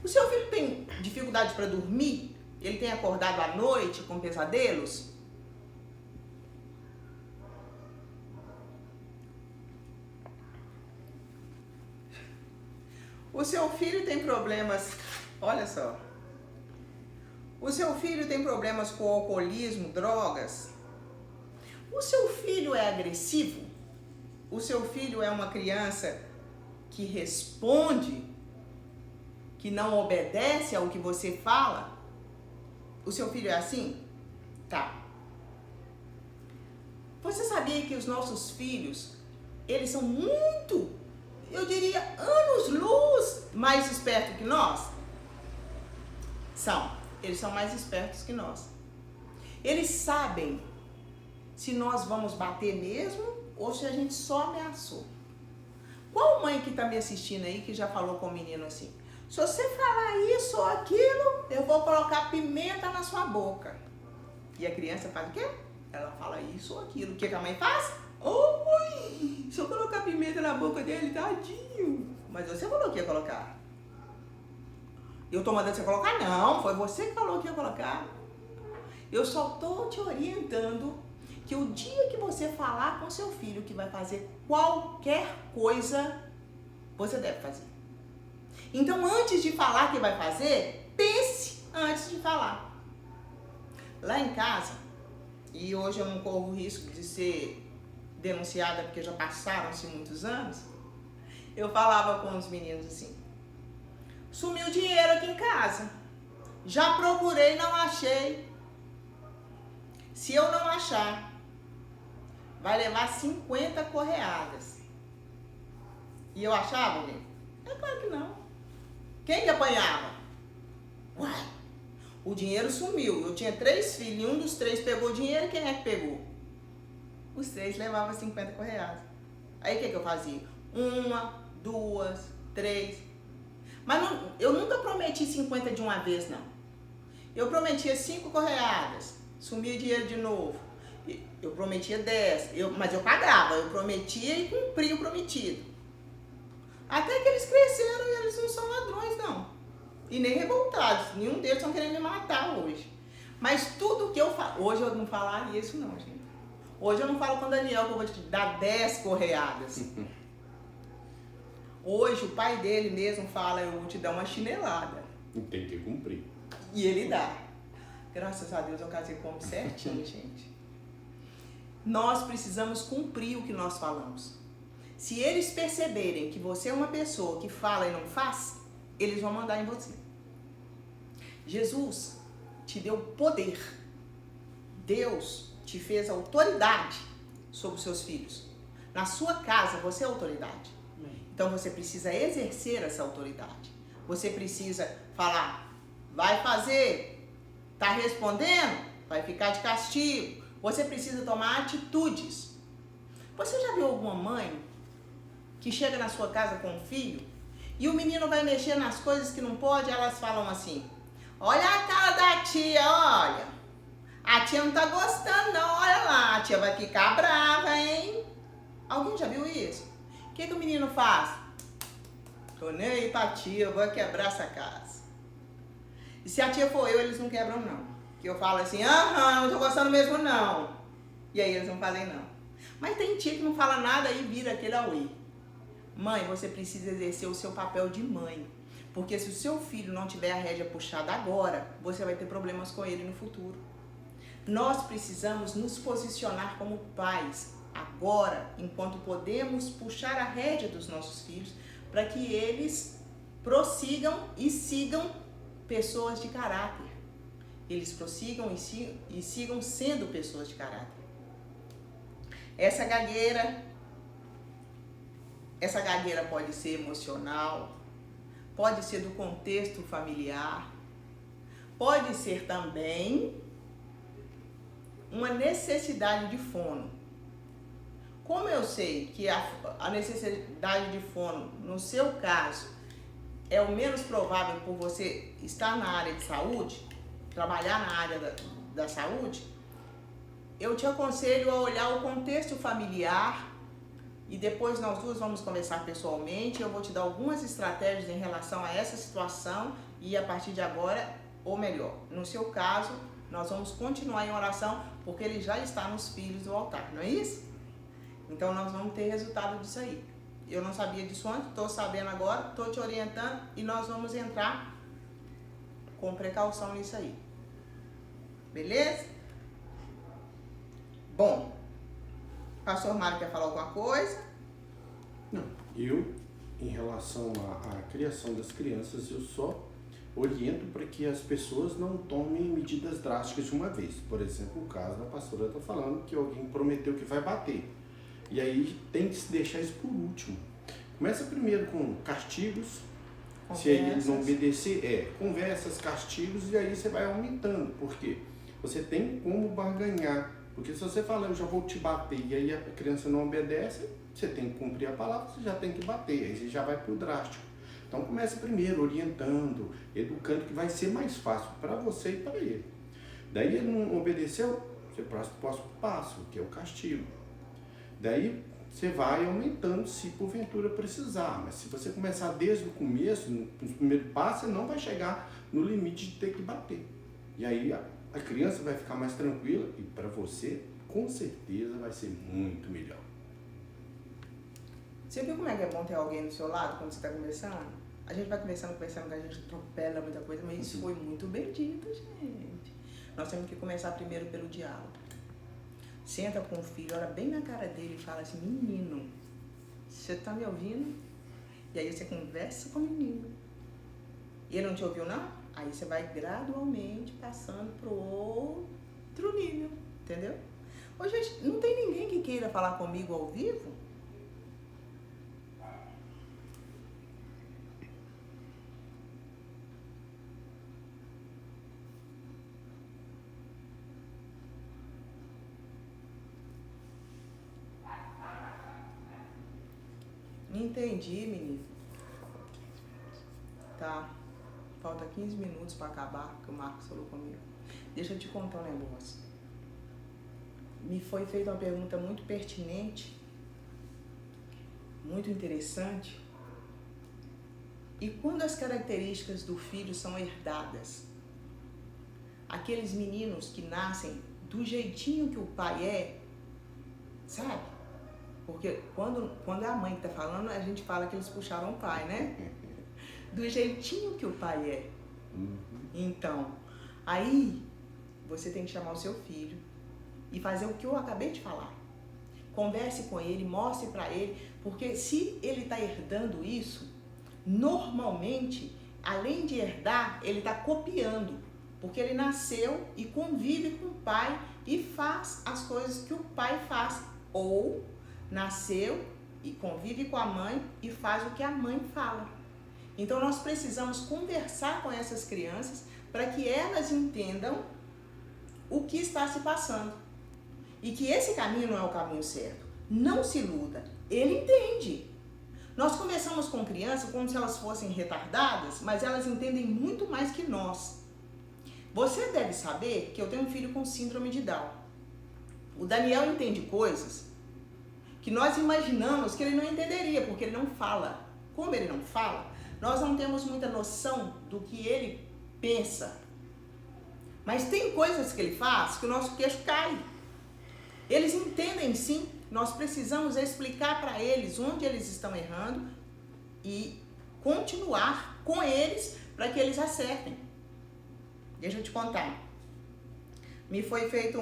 O seu filho tem dificuldade para dormir? Ele tem acordado à noite com pesadelos? O seu filho tem problemas... Olha só. O seu filho tem problemas com alcoolismo, drogas? O seu filho é agressivo? O seu filho é uma criança que responde, que não obedece ao que você fala? O seu filho é assim? Tá. Você sabia que os nossos filhos, eles são muito, eu diria, anos-luz mais espertos que nós? São. Eles são mais espertos que nós. Eles sabem se nós vamos bater mesmo ou se a gente só ameaçou. Qual mãe que está me assistindo aí que já falou com o menino assim? Se você falar isso ou aquilo, eu vou colocar pimenta na sua boca. E a criança faz o quê? Ela fala isso ou aquilo. O que a mãe faz? Oi, se eu colocar pimenta na boca dele, tadinho. Mas você falou que ia colocar. Eu tô mandando você colocar? Não, foi você que falou que ia colocar. Eu só tô te orientando que o dia que você falar com seu filho que vai fazer qualquer coisa, você deve fazer. Então, antes de falar que vai fazer, pense antes de falar. Lá em casa, e hoje eu não corro o risco de ser denunciada porque já passaram-se muitos anos, eu falava com os meninos assim: sumiu dinheiro aqui em casa, já procurei, não achei. Se eu não achar, vai levar 50 correadas. E eu achava, gente? É claro que não. Quem que apanhava? Uai, o dinheiro sumiu. Eu tinha 3 filhos e um dos 3 pegou o dinheiro. Quem é que pegou? Os 3 levavam 50 correadas. Aí o que eu fazia? 1, 2, 3. Mas não, eu nunca prometi 50 de uma vez, não. Eu prometia 5 correadas. Sumia o dinheiro de novo. Eu prometia 10. Mas eu pagava. Eu prometia e cumpria o prometido. Até que eles cresceram e eles não são ladrões, não. E nem revoltados. Nenhum deles estão querendo me matar hoje. Mas tudo que eu falo... Hoje eu não falaria isso, não, gente. Hoje eu não falo com o Daniel que eu vou te dar 10 correadas. Hoje o pai dele mesmo fala, eu vou te dar uma chinelada. Tem que cumprir. E ele dá. Graças a Deus eu casei com o homem certinho, gente. Nós precisamos cumprir o que nós falamos. Se eles perceberem que você é uma pessoa que fala e não faz, eles vão mandar em você. Jesus te deu poder. Deus te fez autoridade sobre os seus filhos. Na sua casa, você é autoridade. Então você precisa exercer essa autoridade. Você precisa falar, vai fazer, tá respondendo, vai ficar de castigo. Você precisa tomar atitudes. Você já viu alguma mãe que chega na sua casa com um filho e o menino vai mexer nas coisas que não pode, elas falam assim, olha a cara da tia, olha, a tia não tá gostando não, olha lá, a tia vai ficar brava, hein? Alguém já viu isso? O que o menino faz? Tô nem aí pra tia, eu vou quebrar essa casa. E se a tia for eu, eles não quebram não. Que eu falo assim, não tô gostando mesmo não. E aí eles não fazem não. Mas tem tia que não fala nada e vira aquele auê. Mãe, você precisa exercer o seu papel de mãe. Porque se o seu filho não tiver a rédea puxada agora, você vai ter problemas com ele no futuro. Nós precisamos nos posicionar como pais agora, enquanto podemos puxar a rédea dos nossos filhos, para que eles prossigam e sigam pessoas de caráter. Eles prossigam e sigam sendo pessoas de caráter. Essa gagueira pode ser emocional, pode ser do contexto familiar, pode ser também uma necessidade de fono. Como eu sei que a necessidade de fono, no seu caso, é o menos provável por você estar na área de saúde, trabalhar na área da saúde, eu te aconselho a olhar o contexto familiar e depois nós duas vamos conversar pessoalmente. Eu vou te dar algumas estratégias em relação a essa situação e a partir de agora, ou melhor, no seu caso, nós vamos continuar em oração porque ele já está nos filhos do altar, não é isso? Então nós vamos ter resultado disso aí. Eu não sabia disso antes, estou sabendo agora, estou te orientando e nós vamos entrar com precaução nisso aí. Beleza? Bom, pastor Mário quer falar alguma coisa? Não, eu, em relação à criação das crianças, eu só oriento para que as pessoas não tomem medidas drásticas de uma vez. Por exemplo, o caso da pastora está falando que alguém prometeu que vai bater. E aí tem que se deixar isso por último. Começa primeiro com castigos. Conversas. Se ele não obedecer, conversas, castigos, e aí você vai aumentando. Por quê? Você tem como barganhar. Porque se você falar, eu já vou te bater, e aí a criança não obedece, você tem que cumprir a palavra, você já tem que bater. Aí você já vai pro drástico. Então começa primeiro orientando, educando, que vai ser mais fácil para você e para ele. Daí ele não obedeceu, você passa o próximo passo, que é o castigo. Daí você vai aumentando se porventura precisar, mas se você começar desde o começo, no primeiro passo, você não vai chegar no limite de ter que bater. E aí a criança vai ficar mais tranquila e para você, com certeza, vai ser muito melhor. Você viu como é que é bom ter alguém do seu lado quando você está conversando? A gente vai conversando, que a gente atropela muita coisa, mas isso foi muito bem dito, gente. Nós temos que começar primeiro pelo diálogo. Senta com o filho, olha bem na cara dele e fala assim, menino, você tá me ouvindo? E aí você conversa com o menino. E ele não te ouviu, não? Aí você vai gradualmente passando pro outro nível, entendeu? Ô, gente, não tem ninguém que queira falar comigo ao vivo? Entendi, menino. Tá. Falta 15 minutos para acabar, que o Marcos falou comigo. Deixa eu te contar um negócio. Me foi feita uma pergunta muito pertinente, muito interessante. E quando as características do filho são herdadas, aqueles meninos que nascem do jeitinho que o pai é, sabe? Porque quando é a mãe que tá falando, a gente fala que eles puxaram o pai, né? Do jeitinho que o pai é. Então, aí você tem que chamar o seu filho e fazer o que eu acabei de falar. Converse com ele, mostre para ele, porque se ele está herdando isso, normalmente, além de herdar, ele está copiando, porque ele nasceu e convive com o pai e faz as coisas que o pai faz, ou nasceu e convive com a mãe e faz o que a mãe fala. Então nós precisamos conversar com essas crianças para que elas entendam o que está se passando. E que esse caminho não é o caminho certo. Não se iluda. Ele entende. Nós conversamos com crianças como se elas fossem retardadas, mas elas entendem muito mais que nós. Você deve saber que eu tenho um filho com síndrome de Down. O Daniel entende coisas que nós imaginamos que ele não entenderia, porque ele não fala. Como ele não fala, nós não temos muita noção do que ele pensa. Mas tem coisas que ele faz que o nosso queixo cai. Eles entendem sim, nós precisamos explicar para eles onde eles estão errando e continuar com eles para que eles acertem. Deixa eu te contar. Me foi feito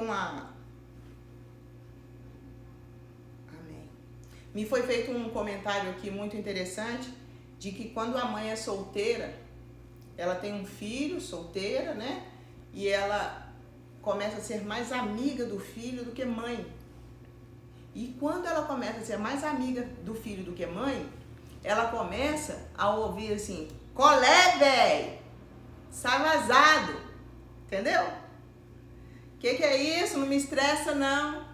Me foi feito um comentário aqui muito interessante de que quando a mãe é solteira, ela tem um filho, solteira, né? E ela começa a ser mais amiga do filho do que mãe. E quando ela começa a ser mais amiga do filho do que mãe, ela começa a ouvir assim, colé, véi, sai vazado, entendeu? Que é isso? Não me estressa, não.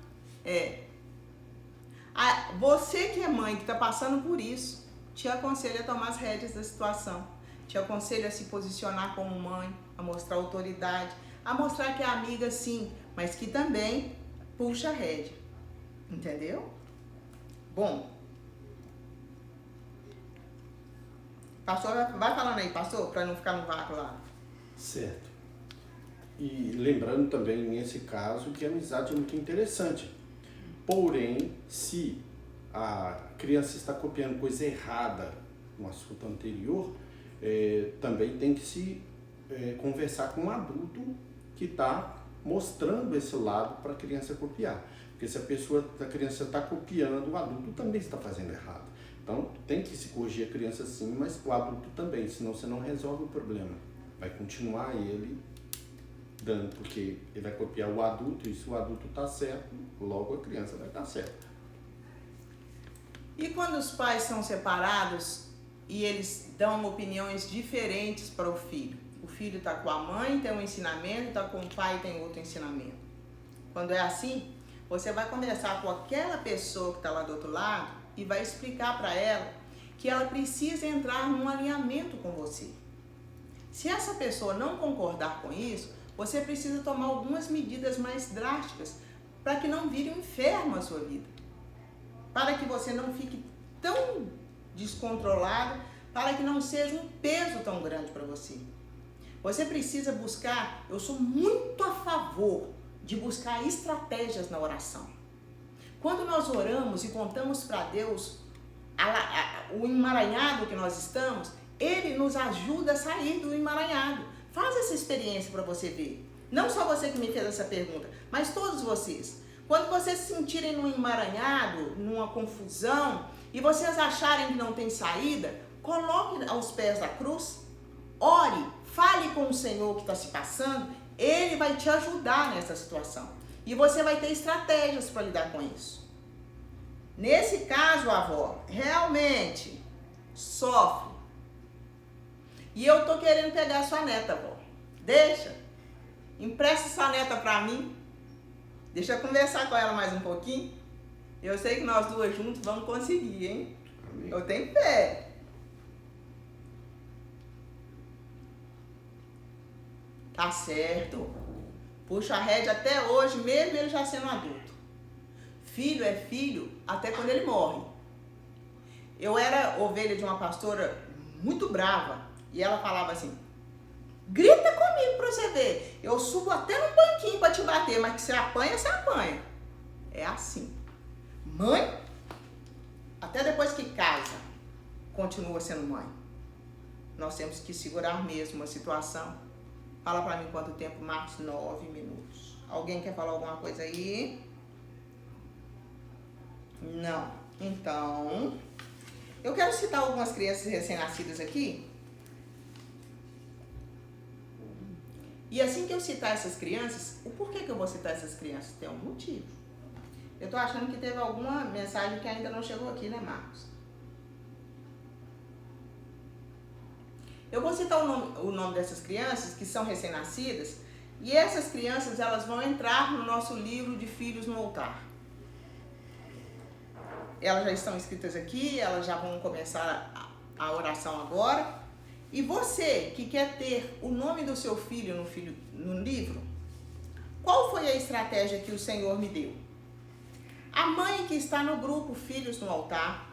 Você que é mãe, que está passando por isso, te aconselho a tomar as rédeas da situação. Te aconselho a se posicionar como mãe, a mostrar autoridade, a mostrar que é amiga sim, mas que também puxa a rédea. Entendeu? Bom. Pastor, vai falando aí, pastor, para não ficar no vácuo lá. Certo. E lembrando também, nesse caso, que a amizade é muito interessante. Porém, se a criança está copiando coisa errada no assunto anterior, também tem que se conversar com um adulto que está mostrando esse lado para a criança copiar. Porque se a criança está copiando, o adulto também está fazendo errado. Então, tem que se corrigir a criança sim, mas o adulto também, senão você não resolve o problema. Vai continuar ele dando, porque ele vai copiar o adulto, e se o adulto está certo, logo a criança vai estar certa. E quando os pais são separados e eles dão opiniões diferentes para o filho? O filho está com a mãe, tem um ensinamento, está com o pai, tem outro ensinamento. Quando é assim, você vai conversar com aquela pessoa que está lá do outro lado e vai explicar para ela que ela precisa entrar num alinhamento com você. Se essa pessoa não concordar com isso, você precisa tomar algumas medidas mais drásticas para que não vire um inferno a sua vida. Para que você não fique tão descontrolado, para que não seja um peso tão grande para você. Você precisa buscar, eu sou muito a favor de buscar estratégias na oração. Quando nós oramos e contamos para Deus o emaranhado que nós estamos, Ele nos ajuda a sair do emaranhado. Faz essa experiência para você ver. Não só você que me fez essa pergunta, mas todos vocês. Quando vocês se sentirem num emaranhado, numa confusão, e vocês acharem que não tem saída, coloque aos pés da cruz, ore, fale com o Senhor que está se passando, Ele vai te ajudar nessa situação. E você vai ter estratégias para lidar com isso. Nesse caso, a avó realmente sofre. E eu tô querendo pegar a sua neta, avó. Deixa. Empresta essa neta para mim. Deixa eu conversar com ela mais um pouquinho. Eu sei que nós duas juntos vamos conseguir, hein? Amém. Eu tenho fé. Tá certo. Puxa a rédea até hoje, mesmo ele já sendo adulto. Filho é filho até quando ele morre. Eu era ovelha de uma pastora muito brava. E ela falava assim, grita comigo pra você ver. Eu subo até no banquinho pra te bater, mas que você apanha, você apanha. É assim. mãe, até depois que casa, continua sendo mãe. Nós temos que segurar mesmo a situação. Fala pra mim quanto tempo, Marcos? 9 minutos. Alguém quer falar alguma coisa aí? Não. Então, eu quero citar algumas crianças recém-nascidas aqui. E assim que eu citar essas crianças, o porquê que eu vou citar essas crianças? Tem um motivo. Eu tô achando que teve alguma mensagem que ainda não chegou aqui, né, Marcos? Eu vou citar o nome dessas crianças que são recém-nascidas, e essas crianças elas vão entrar no nosso livro de Filhos no Altar. Elas já estão escritas aqui, elas já vão começar a oração agora. E você que quer ter o nome do seu filho no livro, qual foi a estratégia que o Senhor me deu? A mãe que está no grupo Filhos no Altar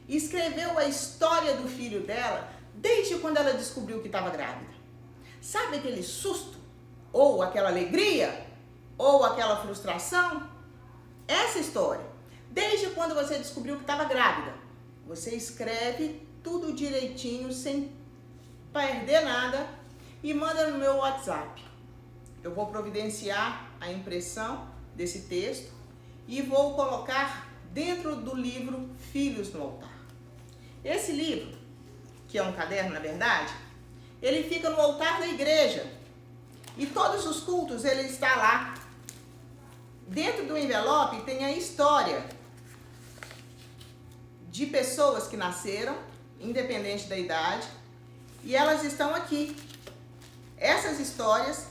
escreveu a história do filho dela desde quando ela descobriu que estava grávida. Sabe aquele susto? Ou aquela alegria? Ou aquela frustração? Essa história, desde quando você descobriu que estava grávida, você escreve tudo direitinho, sem perder nada, e manda no meu WhatsApp. Eu vou providenciar a impressão desse texto e vou colocar dentro do livro Filhos no Altar. Esse livro, que é um caderno na verdade, ele fica no altar da igreja. E todos os cultos ele está lá. Dentro do envelope tem a história de pessoas que nasceram, independente da idade, e elas estão aqui. Essas histórias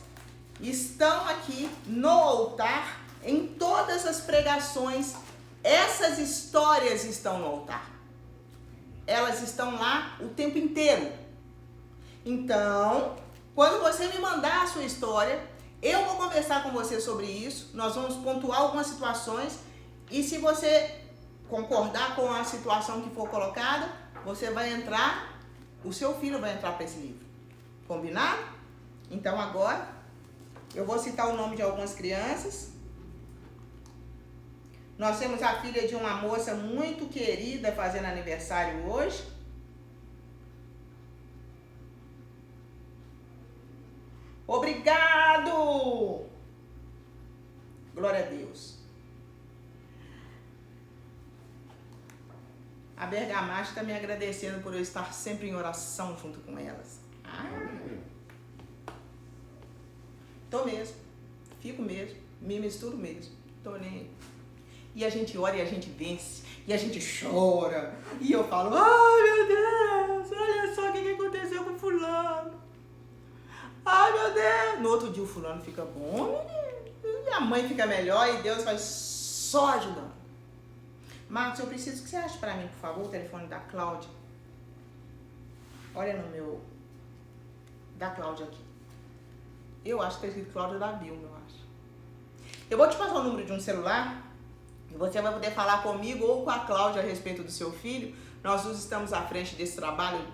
estão aqui no altar, em todas as pregações. Essas histórias estão no altar. Elas estão lá o tempo inteiro. Então, quando você me mandar a sua história, eu vou conversar com você sobre isso. Nós vamos pontuar algumas situações. E se você concordar com a situação que for colocada, você vai entrar, o seu filho vai entrar para esse livro. Combinado? Então agora, eu vou citar o nome de algumas crianças. Nós temos a filha de uma moça muito querida fazendo aniversário hoje. Obrigado! Glória a Deus. A Bergamasca está me agradecendo por eu estar sempre em oração junto com elas. Tô mesmo. Fico mesmo. Me misturo mesmo. Tô nem aí. E a gente ora e a gente vence. E a gente chora. E eu falo, ai meu Deus, olha só o que aconteceu com fulano. Ai meu Deus. No outro dia o fulano fica bom, menino. E a mãe fica melhor e Deus vai só ajudando. Marcos, eu preciso que você ache pra mim, por favor, o telefone da Cláudia. Olha no meu... Da Cláudia aqui. Eu acho que tá escrito Cláudia da Vilma, eu acho. Eu vou te passar o número de um celular e você vai poder falar comigo ou com a Cláudia a respeito do seu filho. Nós dois estamos à frente desse trabalho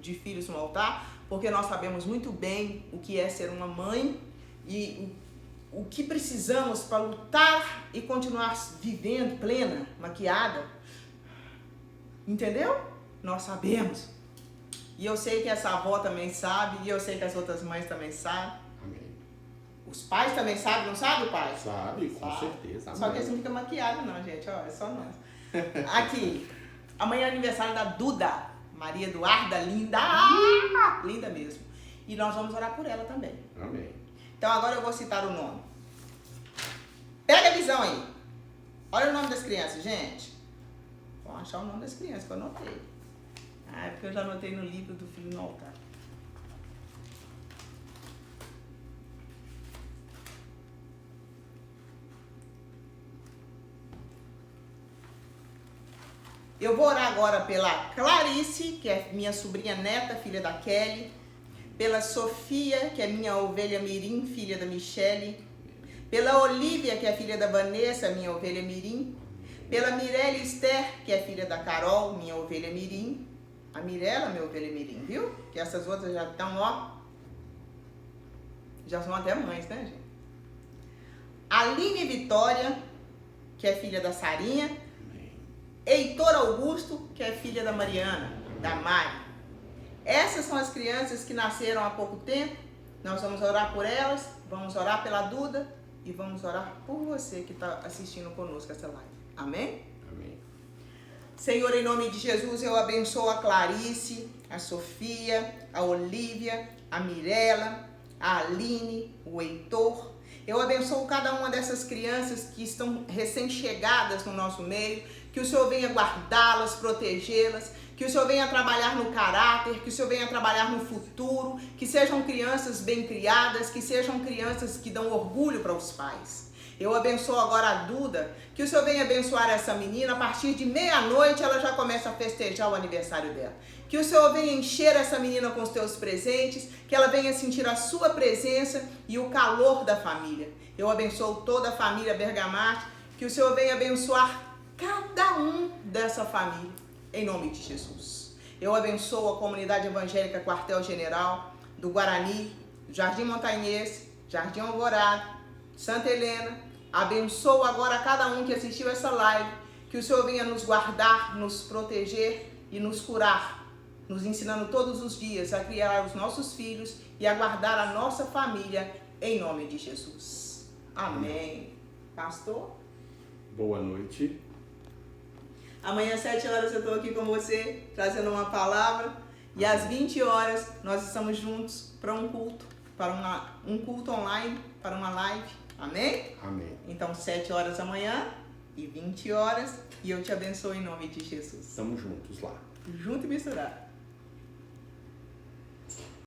de Filhos no Altar, porque nós sabemos muito bem o que é ser uma mãe e o que precisamos para lutar e continuar vivendo plena, maquiada. Entendeu? Nós sabemos. E eu sei que essa avó também sabe, e eu sei que as outras mães também sabem. Amém. Os pais também sabem, não sabe o pai? Sabe, com certeza. Só que eles não ficam maquiados não, gente. Ó, é só nós. Aqui. Amanhã é aniversário da Duda. Maria Eduarda, linda. Linda mesmo. E nós vamos orar por ela também. Amém. Então agora eu vou citar o nome. Pega a visão aí. Olha o nome das crianças, gente. Vamos achar o nome das crianças que eu anotei. Ah, é porque eu já anotei no livro do Filho no Altar. Eu vou orar agora pela Clarice, que é minha sobrinha neta, filha da Kelly. Pela Sofia, que é minha ovelha mirim, filha da Michele. Pela Olivia, que é filha da Vanessa, minha ovelha mirim. Pela Mirella Esther, que é filha da Carol, minha ovelha mirim. A Mirella, minha ovelha mirim, viu? Que essas outras já estão, ó. Já são até mães, né, gente? Aline Vitória, que é filha da Sarinha. Heitor Augusto, que é filha da Mariana, da Mari. Essas são as crianças que nasceram há pouco tempo. Nós vamos orar por elas, vamos orar pela Duda e vamos orar por você que está assistindo conosco essa live. Amém? Amém. Senhor, em nome de Jesus, eu abençoo a Clarice, a Sofia, a Olívia, a Mirella, a Aline, o Heitor. Eu abençoo cada uma dessas crianças que estão recém-chegadas no nosso meio, que o Senhor venha guardá-las, protegê-las, que o Senhor venha trabalhar no caráter, que o Senhor venha trabalhar no futuro, que sejam crianças bem criadas, que sejam crianças que dão orgulho para os pais. Eu abençoo agora a Duda, que o Senhor venha abençoar essa menina, a partir de meia-noite ela já começa a festejar o aniversário dela. Que o Senhor venha encher essa menina com os teus presentes, que ela venha sentir a sua presença e o calor da família. Eu abençoo toda a família Bergamatti, que o Senhor venha abençoar cada um dessa família, em nome de Jesus. Eu abençoo a comunidade evangélica Quartel General, do Guarani, Jardim Montanhês, Jardim Alvorada, Santa Helena. Abençoo agora cada um que assistiu essa live, que o Senhor venha nos guardar, nos proteger e nos curar, nos ensinando todos os dias a criar os nossos filhos e a guardar a nossa família, em nome de Jesus. Amém. Pastor? Boa noite. Amanhã às 7 horas eu estou aqui com você, trazendo uma palavra. E às 20 horas nós estamos juntos para um culto, para um culto online, para uma live. Amém? Amém. Então 7 horas amanhã e 20 horas. E eu te abençoo em nome de Jesus. Estamos juntos lá. Junto e misturado.